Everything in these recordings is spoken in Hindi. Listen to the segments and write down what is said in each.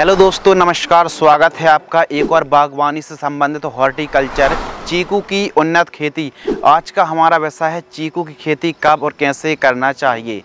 हेलो दोस्तों, नमस्कार। स्वागत है आपका एक और बागवानी से संबंधित हॉर्टिकल्चर चीकू की उन्नत खेती। आज का हमारा विषय है चीकू की खेती कब और कैसे करना चाहिए।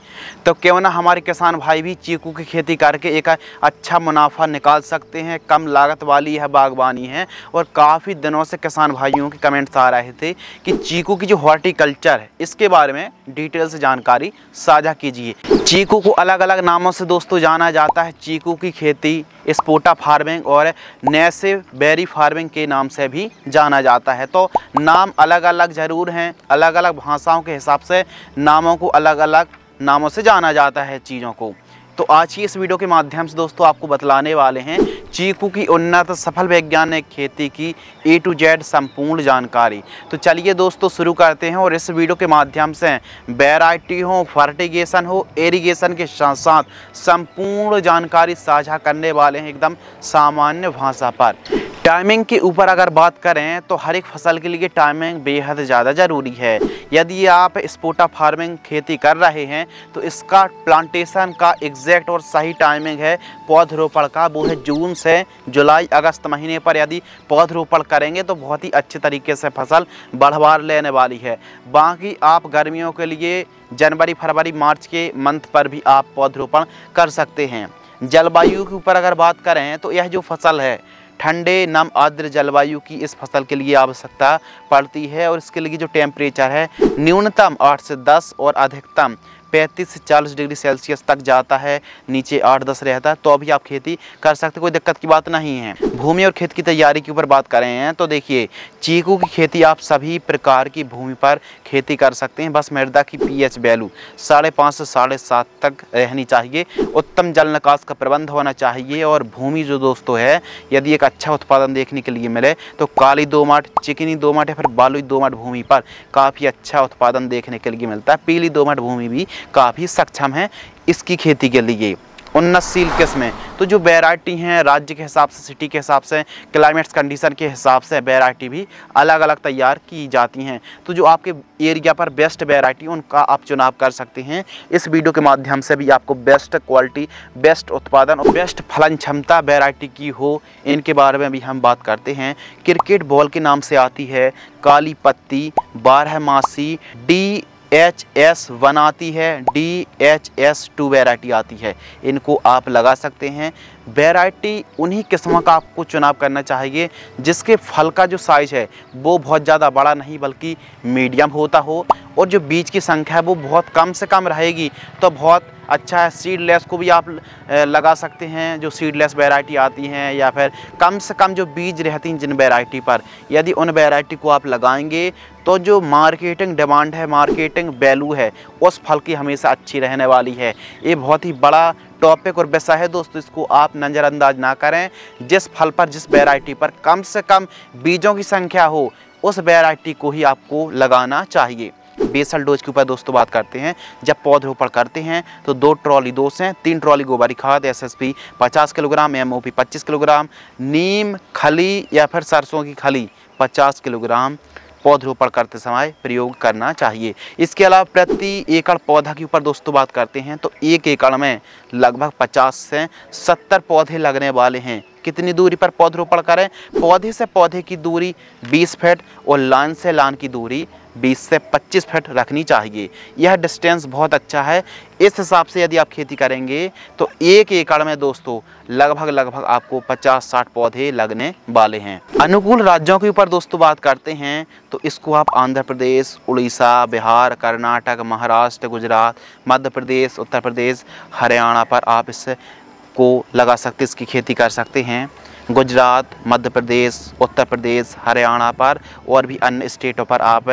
तो क्यों ना हमारे किसान भाई भी चीकू की खेती करके एक अच्छा मुनाफा निकाल सकते हैं। कम लागत वाली यह बागवानी है और काफ़ी दिनों से किसान भाइयों के कमेंट्स आ रहे थे कि चीकू की जो हॉर्टिकल्चर है इसके बारे में डिटेल से जानकारी साझा कीजिए। चीकू को अलग अलग नामों से दोस्तों जाना जाता है। चीकू की खेती स्पोटा फार्मिंग और नेसिव बेरी फार्मिंग के नाम से भी जाना जाता है। तो नाम अलग अलग ज़रूर हैं, अलग अलग भाषाओं के हिसाब से नामों को अलग अलग नामों से जाना जाता है चीज़ों को। तो आज की इस वीडियो के माध्यम से दोस्तों आपको बतलाने वाले हैं चीकू की उन्नत सफल वैज्ञानिक खेती की A to Z संपूर्ण जानकारी। तो चलिए दोस्तों शुरू करते हैं और इस वीडियो के माध्यम से वैरायटी हो, फर्टिगेशन हो, इरिगेशन के साथ साथ संपूर्ण जानकारी साझा करने वाले हैं एकदम सामान्य भाषा पर। टाइमिंग के ऊपर अगर बात करें तो हर एक फसल के लिए टाइमिंग बेहद ज़्यादा ज़रूरी है। यदि आप स्पोटा फार्मिंग खेती कर रहे हैं तो इसका प्लांटेशन का एग्जैक्ट और सही टाइमिंग है पौधरोपण का, वो है जून से जुलाई अगस्त महीने पर यदि पौधरोपण करेंगे तो बहुत ही अच्छे तरीके से फसल बढ़वार लेने वाली है। बाकी आप गर्मियों के लिए जनवरी फरवरी मार्च के मंथ पर भी आप पौधरोपण कर सकते हैं। जलवायु के ऊपर अगर बात करें तो यह जो फसल है ठंडे नम आर्द्र जलवायु की इस फसल के लिए आवश्यकता पड़ती है और इसके लिए जो टेम्परेचर है न्यूनतम 8 से 10 और अधिकतम 35 से 40 डिग्री सेल्सियस तक जाता है। नीचे 8-10 रहता है तो अभी आप खेती कर सकते, कोई दिक्कत की बात नहीं है। भूमि और खेत की तैयारी के ऊपर बात करें हैं तो देखिए चीकू की खेती आप सभी प्रकार की भूमि पर खेती कर सकते हैं। बस मृदा की pH वैल्यू 5.5 से 7.5 तक रहनी चाहिए। उत्तम जल निकास का प्रबंध होना चाहिए और भूमि जो दोस्तों है यदि एक अच्छा उत्पादन देखने के लिए मिले तो काली दोमट, चिकनी दोमट या फिर बालुई दोमट भूमि पर काफ़ी अच्छा उत्पादन देखने के लिए मिलता है। पीली दोमट भूमि भी काफ़ी सक्षम है इसकी खेती के लिए। उन्नतशील किस्में तो जो वैरायटी हैं राज्य के हिसाब से, सिटी के हिसाब से, क्लाइमेट्स कंडीशन के हिसाब से वैरायटी भी अलग अलग तैयार की जाती हैं। तो जो आपके एरिया पर बेस्ट वैरायटी उनका आप चुनाव कर सकते हैं। इस वीडियो के माध्यम से भी आपको बेस्ट क्वालिटी, बेस्ट उत्पादन और बेस्ट फलन क्षमता वैरायटी की हो इनके बारे में भी हम बात करते हैं। क्रिकेट बॉल के नाम से आती है, काली पत्ती, बारहमासी, DHS1 आती है, DHS2 वैरायटी आती है। इनको आप लगा सकते हैं। वैरायटी उन्हीं किस्मों का आपको चुनाव करना चाहिए जिसके फल का जो साइज़ है वो बहुत ज़्यादा बड़ा नहीं बल्कि मीडियम होता हो और जो बीज की संख्या है वो बहुत कम से कम रहेगी तो बहुत अच्छा है। सीडलेस को भी आप लगा सकते हैं, जो सीडलेस वैरायटी आती हैं, या फिर कम से कम जो बीज रहती हैं जिन वैरायटी पर, यदि उन वैरायटी को आप लगाएंगे तो जो मार्केटिंग डिमांड है, मार्केटिंग वैल्यू है उस फल की हमेशा अच्छी रहने वाली है। ये बहुत ही बड़ा टॉपिक और विषय है दोस्तों, इसको आप नज़रअंदाज ना करें। जिस फल पर, जिस वैरायटी पर कम से कम बीजों की संख्या हो उस वैरायटी को ही आपको लगाना चाहिए। बेसल डोज के ऊपर दोस्तों बात करते हैं। जब पौधरोपण करते हैं तो 2 ट्रॉली 2 से 3 ट्रॉली गोबरी खाद SSP 50 किलोग्राम, MOP 25 किलोग्राम, नीम खली या फिर सरसों की खली 50 किलोग्राम पौधरोपण करते समय प्रयोग करना चाहिए। इसके अलावा प्रति एकड़ पौधा के ऊपर दोस्तों बात करते हैं तो 1 एकड़ में लगभग 50 से 70 पौधे लगने वाले हैं। कितनी दूरी पर पौधरोपण करें? पौधे से पौधे की दूरी 20 फीट और लाइन से लाइन की दूरी 20 से 25 फीट रखनी चाहिए। यह डिस्टेंस बहुत अच्छा है। इस हिसाब से यदि आप खेती करेंगे तो 1 एकड़ में दोस्तों लगभग आपको 50-60 पौधे लगने वाले हैं। अनुकूल राज्यों के ऊपर दोस्तों बात करते हैं तो इसको आप आंध्र प्रदेश, उड़ीसा, बिहार, कर्नाटक, महाराष्ट्र, गुजरात, मध्य प्रदेश, उत्तर प्रदेश, हरियाणा पर आप इसको लगा सकते, इसकी खेती कर सकते हैं। गुजरात, मध्य प्रदेश, उत्तर प्रदेश, हरियाणा पर और भी अन्य स्टेटों पर आप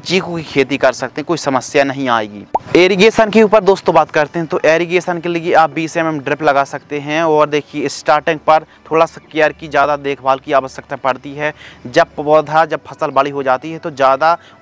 चीकू की खेती कर सकते हैं, कोई समस्या नहीं आएगी। इरिगेशन के ऊपर दोस्तों बात करते हैं तो इरिगेशन के लिए आप 20 mm ड्रिप लगा सकते हैं। और देखिए स्टार्टिंग पर थोड़ा सा केयर की, ज़्यादा देखभाल की आवश्यकता पड़ती है। जब फसल बड़ी हो जाती है तो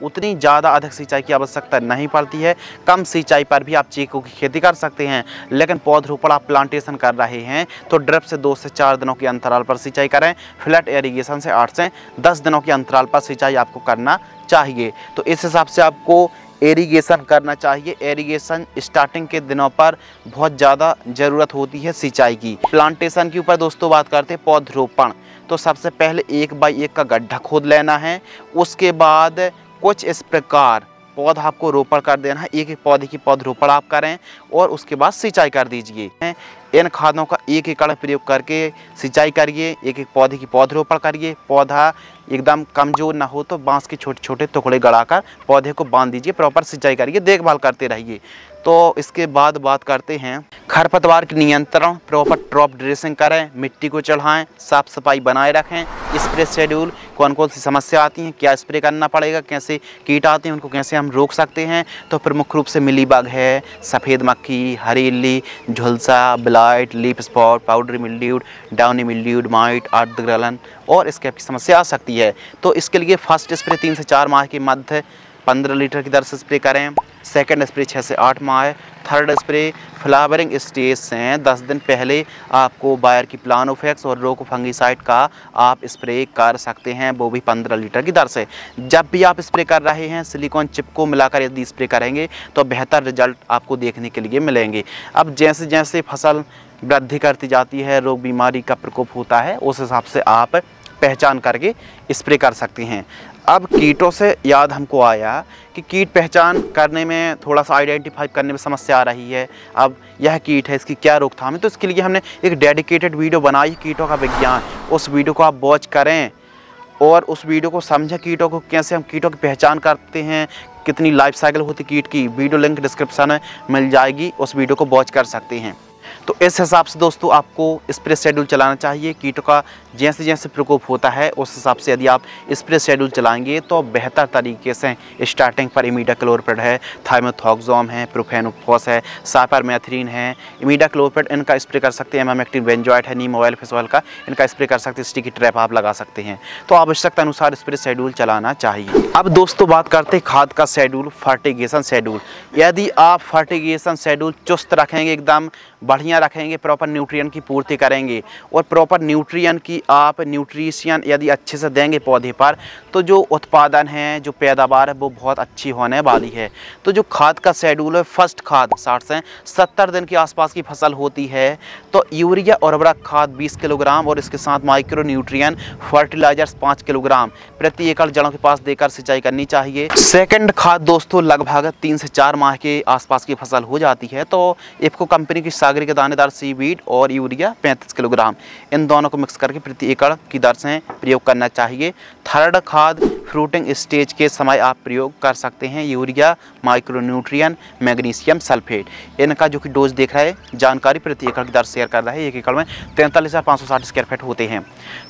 उतनी ज़्यादा अधिक सिंचाई की आवश्यकता नहीं पड़ती है। कम सिंचाई पर भी आप चीकू की खेती कर सकते हैं। लेकिन पौधरोपण आप प्लांटेशन कर रहे हैं तो ड्रिप से 2 से 4 दिनों के अंतराल पर सिंचाई करें। फ्लैट इरिगेशन से 8 से 10 दिनों के अंतराल पर सिंचाई आपको करना चाहिए। तो इस हिसाब से आपको एरीगेशन करना चाहिए। एरीगेशन स्टार्टिंग के दिनों पर बहुत ज़्यादा ज़रूरत होती है सिंचाई की। प्लांटेशन के ऊपर दोस्तों बात करते हैं पौधरोपण। तो सबसे पहले 1 बाई 1 का गड्ढा खोद लेना है। उसके बाद कुछ इस प्रकार पौधा आपको रोपण कर देना है। एक एक पौधे की पौधरोपण आप करें और उसके बाद सिंचाई कर दीजिए। इन खादों का 1 एकड़ में प्रयोग करके सिंचाई करिए, एक एक पौधे की पौधरोपण करिए। पौधा एकदम कमज़ोर ना हो तो बांस के छोटे छोटे टुकड़े गड़ाकर पौधे को बांध दीजिए। प्रॉपर सिंचाई करिए, देखभाल करते रहिए। तो इसके बाद बात करते हैं खरपतवार के नियंत्रण। प्रॉपर क्रॉप ड्रेसिंग करें, मिट्टी को चढ़ाएं, साफ सफाई बनाए रखें। स्प्रे शेड्यूल, कौन कौन सी समस्या आती हैं, क्या स्प्रे करना पड़ेगा, कैसे कीट आते हैं उनको कैसे हम रोक सकते हैं। तो प्रमुख रूप से मिलीबग है, सफ़ेद मक्खी, हरी इल्ली, झुलसा, blight, leaf spot, powdery mildewed, downy mildewed, mite, अर्धग्रलन और स्कैब की समस्या आ सकती है। तो इसके लिए फर्स्ट स्प्रे 3 से 4 माह के मध्य 15 लीटर की दर से स्प्रे करें। सेकंड स्प्रे 6 से 8 माह। थर्ड स्प्रे फ्लावरिंग स्टेज से 10 दिन पहले आपको बायर की प्लानोफेक्स और रोको फंगीसाइड का आप स्प्रे कर सकते हैं, वो भी 15 लीटर की दर से। जब भी आप स्प्रे कर रहे हैं सिलिकॉन चिप को मिलाकर यदि स्प्रे करेंगे तो बेहतर रिजल्ट आपको देखने के लिए मिलेंगे। अब जैसे जैसे फसल वृद्धि करती जाती है, रोग बीमारी का प्रकोप होता है, उस हिसाब से आप पहचान करके स्प्रे कर सकते हैं। अब कीटों से याद हमको आया कि कीट पहचान करने में थोड़ा सा आइडेंटिफाई करने में समस्या आ रही है। अब यह कीट है, इसकी क्या रोकथाम है, तो इसके लिए हमने एक डेडिकेटेड वीडियो बनाई, कीटों का विज्ञान। उस वीडियो को आप वॉच करें और उस वीडियो को समझें, कीटों को कैसे हम कीटों की पहचान करते हैं, कितनी लाइफ साइकिल होती कीट की। वीडियो लिंक डिस्क्रिप्शन में मिल जाएगी, उस वीडियो को वॉच कर सकते हैं। तो इस हिसाब से दोस्तों आपको स्प्रे शेड्यूल चलाना चाहिए। कीटों का जैसे जैसे प्रकोप होता है उस हिसाब से यदि आप स्प्रे शेड्यूल चलाएंगे तो बेहतर तरीके से स्टार्टिंग पर इमिडाक्लोप्रिड है, थाइमेथॉक्सोम है, प्रोफेनोफॉस है, साइपरमेथ्रिन है, इमिडाक्लोप्रिड, इनका स्प्रे कर सकते हैं। एमामेक्टिन बेंजोएट है, नीम ऑयल, फिश ऑयल का, इनका स्प्रे कर सकते हैं। स्टिकी ट्रैप आप लगा सकते हैं। तो आवश्यकता अनुसार स्प्रे शेड्यूल चलाना चाहिए। अब दोस्तों बात करते हैं खाद का शेड्यूल, फर्टिगेशन शेड्यूल। यदि आप फर्टिगेशन शेड्यूल चुस्त रखेंगे, एकदम बढ़िया रखेंगे, प्रॉपर न्यूट्रिएंट की पूर्ति करेंगे और प्रॉपर न्यूट्रिएंट की आप न्यूट्रिशन यदि अच्छे से देंगे पौधे पर, तो जो उत्पादन है, जो पैदावार है, वो बहुत अच्छी होने वाली है। तो जो खाद का शेड्यूल है, फर्स्ट खाद 60 से 70 दिन के आसपास की फसल होती है तो यूरिया उर्वरक खाद 20 किलोग्राम और इसके साथ माइक्रो न्यूट्रिएंट फर्टिलाइजर्स 5 किलोग्राम प्रति एकड़ जड़ों के पास देकर सिंचाई करनी चाहिए। सेकंड खाद दोस्तों लगभग 3 से 4 माह के आसपास की फसल हो जाती है तो इफको कंपनी की सागरी के दानेदार सीवीड और यूरिया 35 किलोग्राम, इन दोनों को मिक्स करके प्रति एकड़ की दर से प्रयोग करना चाहिए। थर्ड खाद फ्रूटिंग स्टेज के समय आप प्रयोग कर सकते हैं, यूरिया, माइक्रोन्यूट्रिएंट, मैग्नीशियम सल्फेट। इनका जो कि डोज देख रहा है जानकारी प्रति एकड़ की दर शेयर कर रहा है। 1 एकड़ में 43,560 स्क्वायर फीट होते हैं।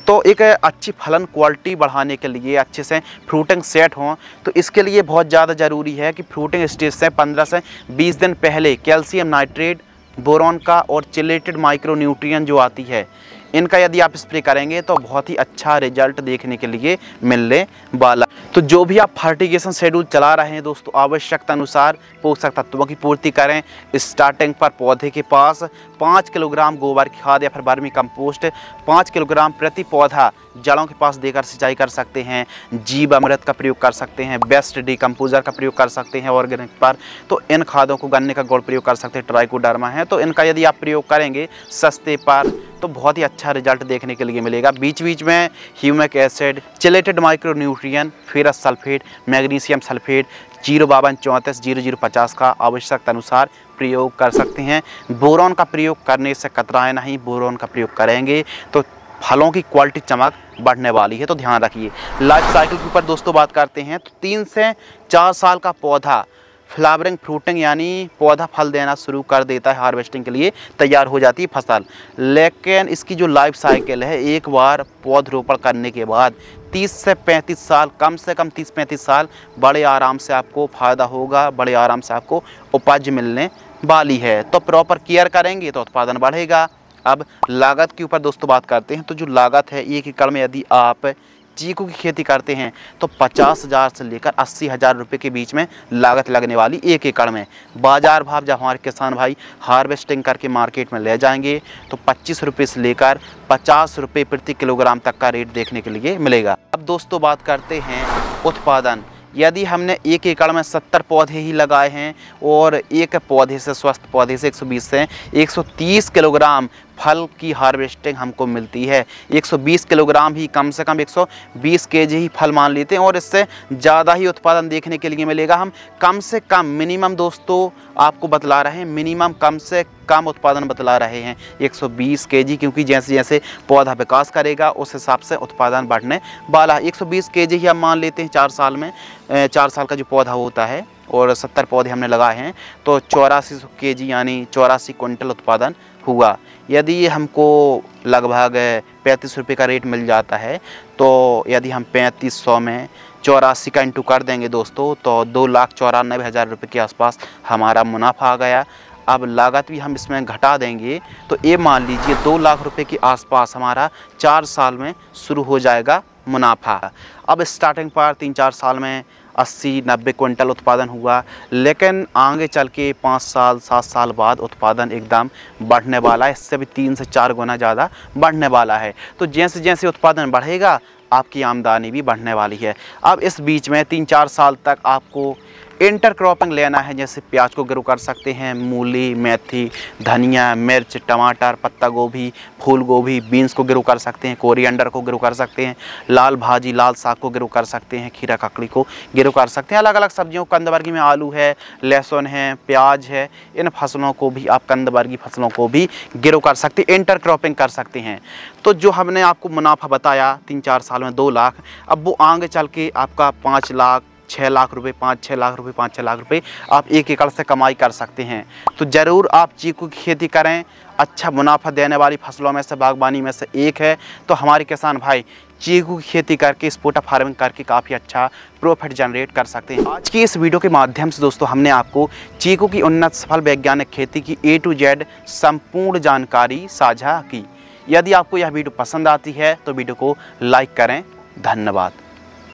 तो एक अच्छी फलन क्वालिटी बढ़ाने के लिए अच्छे से फ्रूटिंग सेट हों तो इसके लिए बहुत ज़्यादा ज़रूरी है कि फ्रूटिंग स्टेज से 15 से 20 दिन पहले कैल्शियम नाइट्रेट, बोरॉन का और चिलेटेड माइक्रोन्यूट्रिएंट जो आती है, इनका यदि आप स्प्रे करेंगे तो बहुत ही अच्छा रिजल्ट देखने के लिए मिलने वाला। तो जो भी आप फर्टिगेशन शेड्यूल चला रहे हैं दोस्तों, आवश्यकता अनुसार पोषक तत्वों की पूर्ति करें। स्टार्टिंग पर पौधे के पास 5 किलोग्राम गोबर की खाद या फिर वर्मी कंपोस्ट 5 किलोग्राम प्रति पौधा जड़ों के पास देकर सिंचाई कर सकते हैं। जीव अमृत का प्रयोग कर सकते हैं, बेस्ट डिकम्पोजर का प्रयोग कर सकते हैं ऑर्गेनिक पर। तो इन खादों को गन्ने का गुड़ प्रयोग कर सकते हैं, ट्राइकोडर्मा है, तो इनका यदि आप प्रयोग करेंगे सस्ते पर तो बहुत ही अच्छा रिजल्ट देखने के लिए मिलेगा। बीच बीच में humic acid, chelated micronutrient, ferrous sulphate, magnesium sulphate 05234 का आवश्यकता अनुसार प्रयोग कर सकते हैं। बोरॉन का प्रयोग करने से कतराएं नहीं, बोरॉन का प्रयोग करेंगे तो फलों की क्वालिटी चमक बढ़ने वाली है, तो ध्यान रखिए। लाइफ साइकिल के ऊपर दोस्तों बात करते हैं तो 3 से 4 साल का पौधा फ्लावरिंग फ्रूटिंग यानी पौधा फल देना शुरू कर देता है, हार्वेस्टिंग के लिए तैयार हो जाती है फसल। लेकिन इसकी जो लाइफ साइकिल है, एक बार पौधरोपण करने के बाद 30 से 35 साल, कम से कम 30-35 साल बड़े आराम से आपको फ़ायदा होगा, बड़े आराम से आपको उपज मिलने वाली है। तो प्रॉपर केयर करेंगे तो उत्पादन बढ़ेगा। अब लागत के ऊपर दोस्तों बात करते हैं तो जो लागत है 1 एकड़ में यदि आप चीकू की खेती करते हैं तो 50,000 से लेकर 80,000 रुपये के बीच में लागत लगने वाली 1 एकड़ में। बाजार भाव जब हमारे किसान भाई हार्वेस्टिंग करके मार्केट में ले जाएंगे तो 25 रुपये से लेकर 50 रुपये प्रति किलोग्राम तक का रेट देखने के लिए मिलेगा। अब दोस्तों बात करते हैं उत्पादन। यदि हमने 1 एकड़ में 70 पौधे ही लगाए हैं और एक पौधे से, स्वस्थ पौधे से 120 से 130 किलोग्राम फल की हार्वेस्टिंग हमको मिलती है। 120 किलोग्राम ही, कम से कम 120 केजी ही फल मान लेते हैं और इससे ज़्यादा ही उत्पादन देखने के लिए मिलेगा। हम कम से कम मिनिमम दोस्तों आपको बतला रहे हैं, मिनिमम कम से कम उत्पादन बतला रहे हैं 120 केजी, क्योंकि जैसे जैसे पौधा विकास करेगा उस हिसाब से उत्पादन बढ़ने वाला है। 120 केजी ही हम मान लेते हैं 4 साल में, 4 साल का जो पौधा होता है और 70 पौधे हमने लगाए हैं तो 8400 केजी यानी 84 क्विंटल उत्पादन हुआ। यदि हमको लगभग 35 रुपये का रेट मिल जाता है तो यदि हम 3500 में 84 का इंटू कर देंगे दोस्तों तो 2,94,000 रुपये के आसपास हमारा मुनाफा आ गया। अब लागत भी हम इसमें घटा देंगे तो ये मान लीजिए 2 लाख रुपए के आसपास हमारा 4 साल में शुरू हो जाएगा मुनाफा। अब स्टार्टिंग पर 3-4 साल में 80-90 क्विंटल उत्पादन हुआ, लेकिन आगे चल के 5 साल 7 साल बाद उत्पादन एकदम बढ़ने वाला है, इससे भी 3 से 4 गुना ज़्यादा बढ़ने वाला है। तो जैसे जैसे उत्पादन बढ़ेगा आपकी आमदनी भी बढ़ने वाली है। अब इस बीच में 3-4 साल तक आपको इंटरक्रॉपिंग लेना है, जैसे प्याज को ग्रो कर सकते हैं, मूली, मेथी, धनिया, मिर्च, टमाटर, पत्ता गोभी, फूल गोभी, बीन्स को ग्रो कर सकते हैं, कोरिएंडर को ग्रो कर सकते हैं, लाल भाजी, लाल साग को ग्रो कर सकते हैं, खीरा ककड़ी को ग्रो कर सकते हैं। अलग अलग सब्जियों, कंदवर्गी में आलू है, लहसुन है, प्याज है, इन फसलों को भी आप, कंदवर्गी फसलों को भी ग्रो कर सकते हैं, इंटरक्रॉपिंग कर सकते हैं। तो जो हमने आपको मुनाफा बताया 3-4 साल में 2 लाख, अब वो आगे चल के आपका 5 लाख 6 लाख रुपए, 5-6 लाख रुपए, 5-6 लाख रुपए आप 1 एकड़ से कमाई कर सकते हैं। तो ज़रूर आप चीकू की खेती करें, अच्छा मुनाफा देने वाली फसलों में से, बागबानी में से एक है। तो हमारे किसान भाई चीकू की खेती करके, स्पोटा फार्मिंग करके काफ़ी अच्छा प्रॉफिट जनरेट कर सकते हैं। आज की इस वीडियो के माध्यम से दोस्तों हमने आपको चीकू की उन्नत सफल वैज्ञानिक खेती की A to Z संपूर्ण जानकारी साझा की। यदि आपको यह वीडियो पसंद आती है तो वीडियो को लाइक करें। धन्यवाद।